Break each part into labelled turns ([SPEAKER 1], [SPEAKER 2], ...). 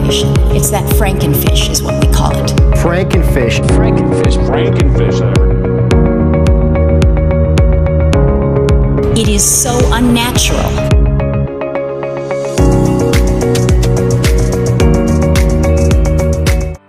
[SPEAKER 1] definition. It's that Frankenfish is what we call it.
[SPEAKER 2] Frankenfish.
[SPEAKER 1] It is so unnatural.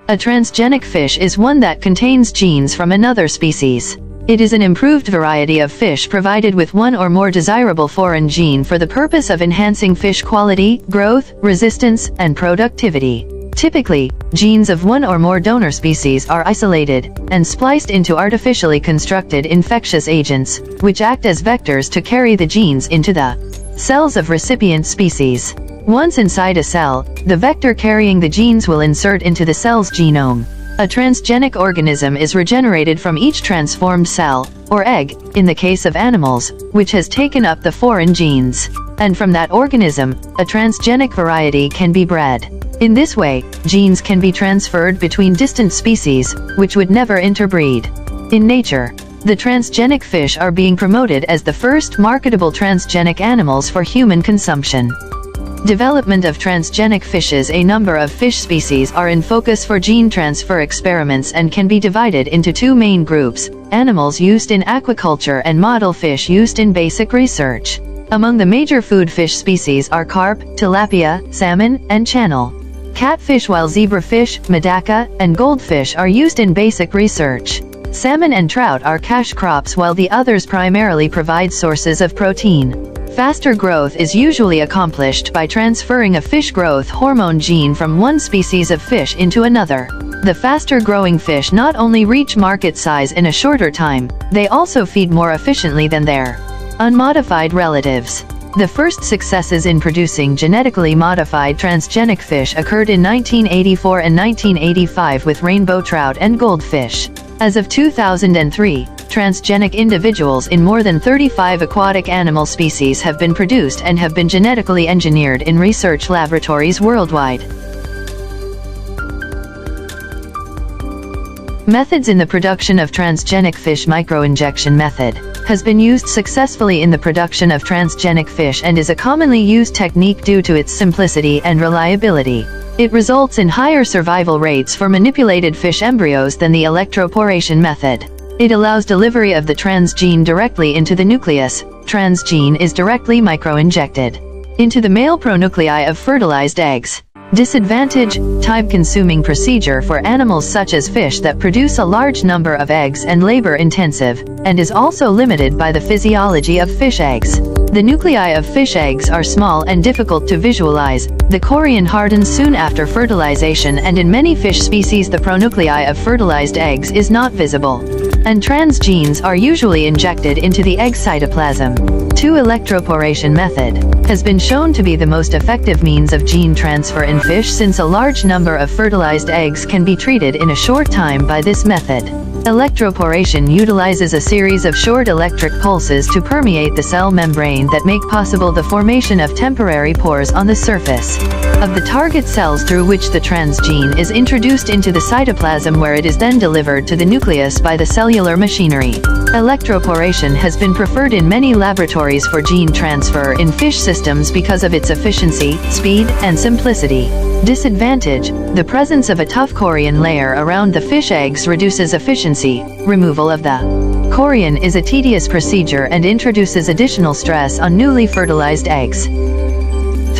[SPEAKER 3] A transgenic fish is one that contains genes from another species. It is an improved variety of fish provided with one or more desirable foreign gene for the purpose of enhancing fish quality, growth, resistance, and productivity. Typically, genes of one or more donor species are isolated and spliced into artificially constructed infectious agents, which act as vectors to carry the genes into the cells of recipient species. Once inside a cell, the vector carrying the genes will insert into the cell's genome. A transgenic organism is regenerated from each transformed cell, or egg, in the case of animals, which has taken up the foreign genes. And from that organism, a transgenic variety can be bred. In this way, genes can be transferred between distant species, which would never interbreed. In nature, the transgenic fish are being promoted as the first marketable transgenic animals for human consumption. Development of transgenic fishes. A number of fish species are in focus for gene transfer experiments and can be divided into two main groups: animals used in aquaculture and model fish used in basic research. Among the major food fish species are carp, tilapia, salmon, and channel catfish, while zebrafish, medaka, and goldfish are used in basic research. Salmon and trout are cash crops, while the others primarily provide sources of protein. Faster growth is usually accomplished by transferring a fish growth hormone gene from one species of fish into another. The faster growing fish not only reach market size in a shorter time, they also feed more efficiently than their unmodified relatives. The first successes in producing genetically modified transgenic fish occurred in 1984 and 1985 with rainbow trout and goldfish. As of 2003, transgenic individuals in more than 35 aquatic animal species have been produced and have been genetically engineered in research laboratories worldwide. Methods in the production of transgenic fish. Microinjection method has been used successfully in the production of transgenic fish and is a commonly used technique due to its simplicity and reliability. It results in higher survival rates for manipulated fish embryos than the electroporation method. It allows delivery of the transgene directly into the nucleus. Transgene is directly microinjected into the male pronuclei of fertilized eggs. Disadvantage: time-consuming procedure for animals such as fish that produce a large number of eggs and labor-intensive, and is also limited by the physiology of fish eggs. The nuclei of fish eggs are small and difficult to visualize. The chorion hardens soon after fertilization, and in many fish species the pronuclei of fertilized eggs is not visible. And transgenes are usually injected into the egg cytoplasm. 2. Electroporation method has been shown to be the most effective means of gene transfer in fish, since a large number of fertilized eggs can be treated in a short time by this method. Electroporation utilizes a series of short electric pulses to permeate the cell membrane that make possible the formation of temporary pores on the surface of the target cells, through which the transgene is introduced into the cytoplasm, where it is then delivered to the nucleus by the cellular machinery. Electroporation has been preferred in many laboratories for gene transfer in fish systems because of its efficiency, speed, and simplicity. Disadvantage: the presence of a tough chorion layer around the fish eggs reduces efficiency. Removal of the chorion is a tedious procedure and introduces additional stress on newly fertilized eggs.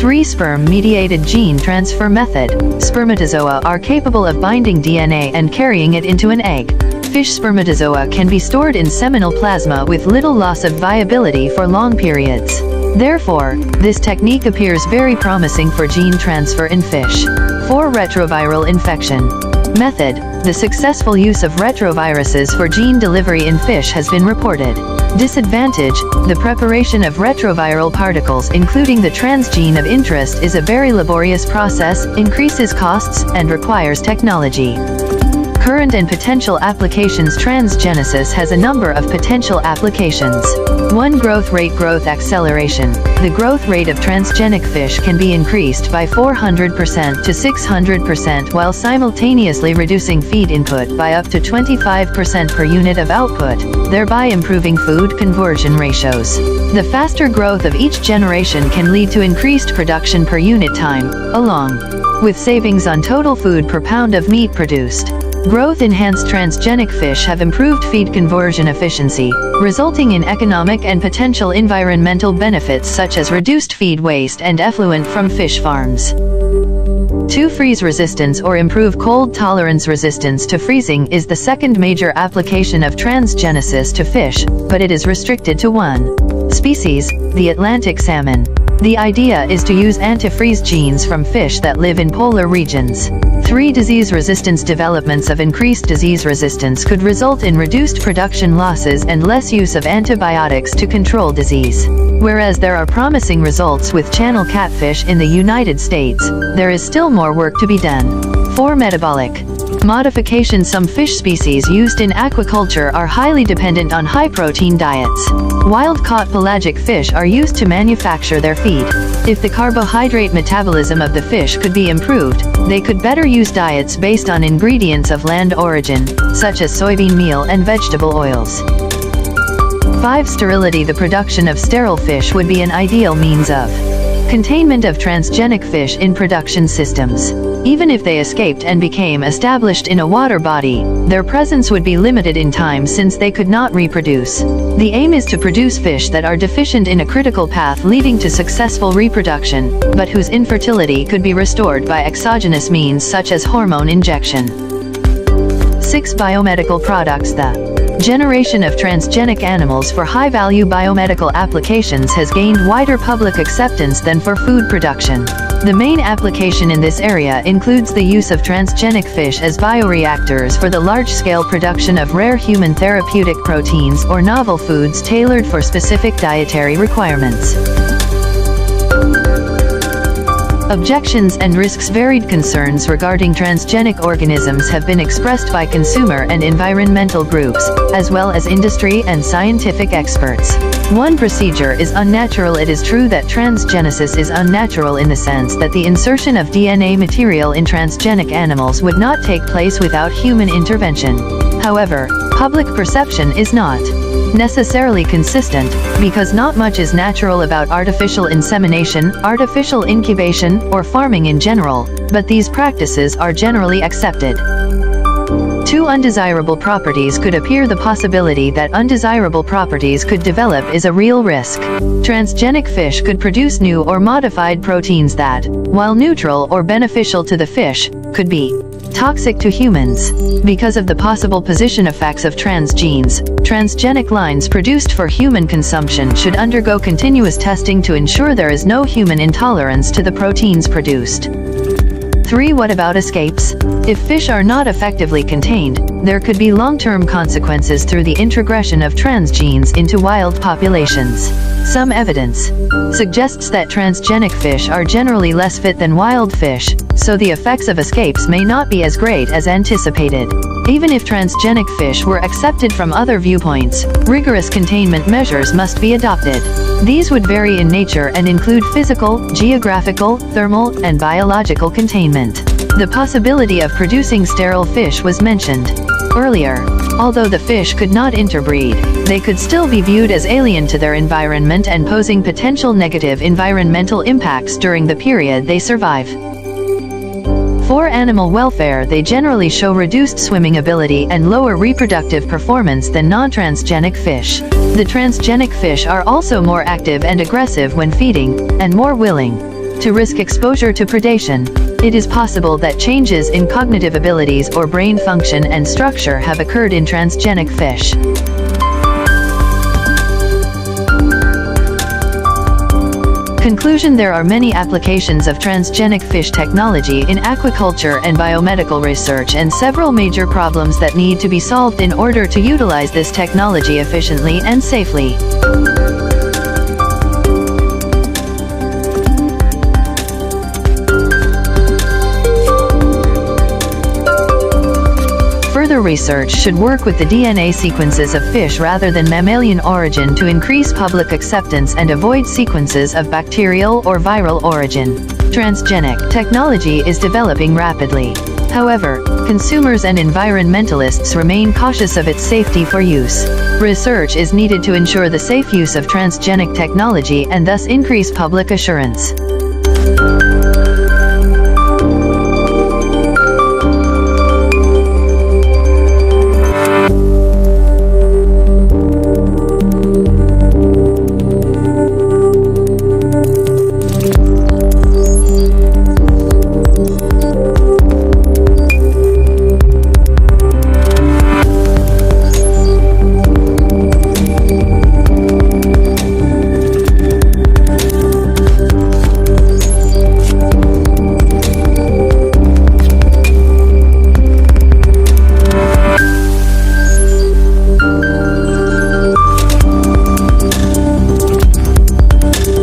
[SPEAKER 3] 3. Sperm-mediated gene transfer method. Spermatozoa are capable of binding DNA and carrying it into an egg. Fish spermatozoa can be stored in seminal plasma with little loss of viability for long periods. Therefore, this technique appears very promising for gene transfer in fish. 4. Retroviral infection method. The successful use of retroviruses for gene delivery in fish has been reported. Disadvantage: the preparation of retroviral particles, including the transgene of interest, is a very laborious process, increases costs, and requires technology. Current and potential applications. Transgenesis has a number of potential applications. 1. Growth rate. Growth acceleration. The growth rate of transgenic fish can be increased by 400% to 600% while simultaneously reducing feed input by up to 25% per unit of output, thereby improving food conversion ratios. The faster growth of each generation can lead to increased production per unit time, along with savings on total food per pound of meat produced. Growth-enhanced transgenic fish have improved feed conversion efficiency, resulting in economic and potential environmental benefits such as reduced feed waste and effluent from fish farms. 2. Freeze resistance or improve cold tolerance. Resistance to freezing is the second major application of transgenesis to fish, but it is restricted to one species, the Atlantic salmon. The idea is to use antifreeze genes from fish that live in polar regions. 3. Disease resistance. Developments of increased disease resistance could result in reduced production losses and less use of antibiotics to control disease. Whereas there are promising results with channel catfish in the United States, there is still more work to be done. 4. Metabolic modification. Some fish species used in aquaculture are highly dependent on high-protein diets. Wild-caught pelagic fish are used to manufacture their feed. If the carbohydrate metabolism of the fish could be improved, they could better use diets based on ingredients of land origin, such as soybean meal and vegetable oils. 5. Sterility. The production of sterile fish would be an ideal means of containment of transgenic fish in production systems. Even if they escaped and became established in a water body, their presence would be limited in time since they could not reproduce. The aim is to produce fish that are deficient in a critical path leading to successful reproduction, but whose infertility could be restored by exogenous means such as hormone injection. 6. Biomedical products. The generation of transgenic animals for high-value biomedical applications has gained wider public acceptance than for food production. The main application in this area includes the use of transgenic fish as bioreactors for the large-scale production of rare human therapeutic proteins or novel foods tailored for specific dietary requirements. Objections and risks. Varied concerns regarding transgenic organisms have been expressed by consumer and environmental groups, as well as industry and scientific experts. 1. Procedure is unnatural. It is true that transgenesis is unnatural in the sense that the insertion of DNA material in transgenic animals would not take place without human intervention. However, public perception is not necessarily consistent, because not much is natural about artificial insemination, artificial incubation, or farming in general, but these practices are generally accepted. 2. Undesirable properties could appear. The possibility that undesirable properties could develop is a real risk. Transgenic fish could produce new or modified proteins that, while neutral or beneficial to the fish, could be toxic to humans. Because of the possible position effects of transgenes, transgenic lines produced for human consumption should undergo continuous testing to ensure there is no human intolerance to the proteins produced. 3. What about escapes? If fish are not effectively contained, there could be long-term consequences through the introgression of transgenes into wild populations. Some evidence suggests that transgenic fish are generally less fit than wild fish, so the effects of escapes may not be as great as anticipated. Even if transgenic fish were accepted from other viewpoints, rigorous containment measures must be adopted. These would vary in nature and include physical, geographical, thermal, and biological containment. The possibility of producing sterile fish was mentioned earlier. Although the fish could not interbreed, they could still be viewed as alien to their environment and posing potential negative environmental impacts during the period they survive. 4. Animal welfare. They generally show reduced swimming ability and lower reproductive performance than non-transgenic fish. The transgenic fish are also more active and aggressive when feeding, and more willing to risk exposure to predation. It is possible that changes in cognitive abilities or brain function and structure have occurred in transgenic fish. Conclusion. There are many applications of transgenic fish technology in aquaculture and biomedical research, and several major problems that need to be solved in order to utilize this technology efficiently and safely. Further research should work with the DNA sequences of fish rather than mammalian origin to increase public acceptance and avoid sequences of bacterial or viral origin. Transgenic technology is developing rapidly. However, consumers and environmentalists remain cautious of its safety for use. Research is needed to ensure the safe use of transgenic technology and thus increase public assurance.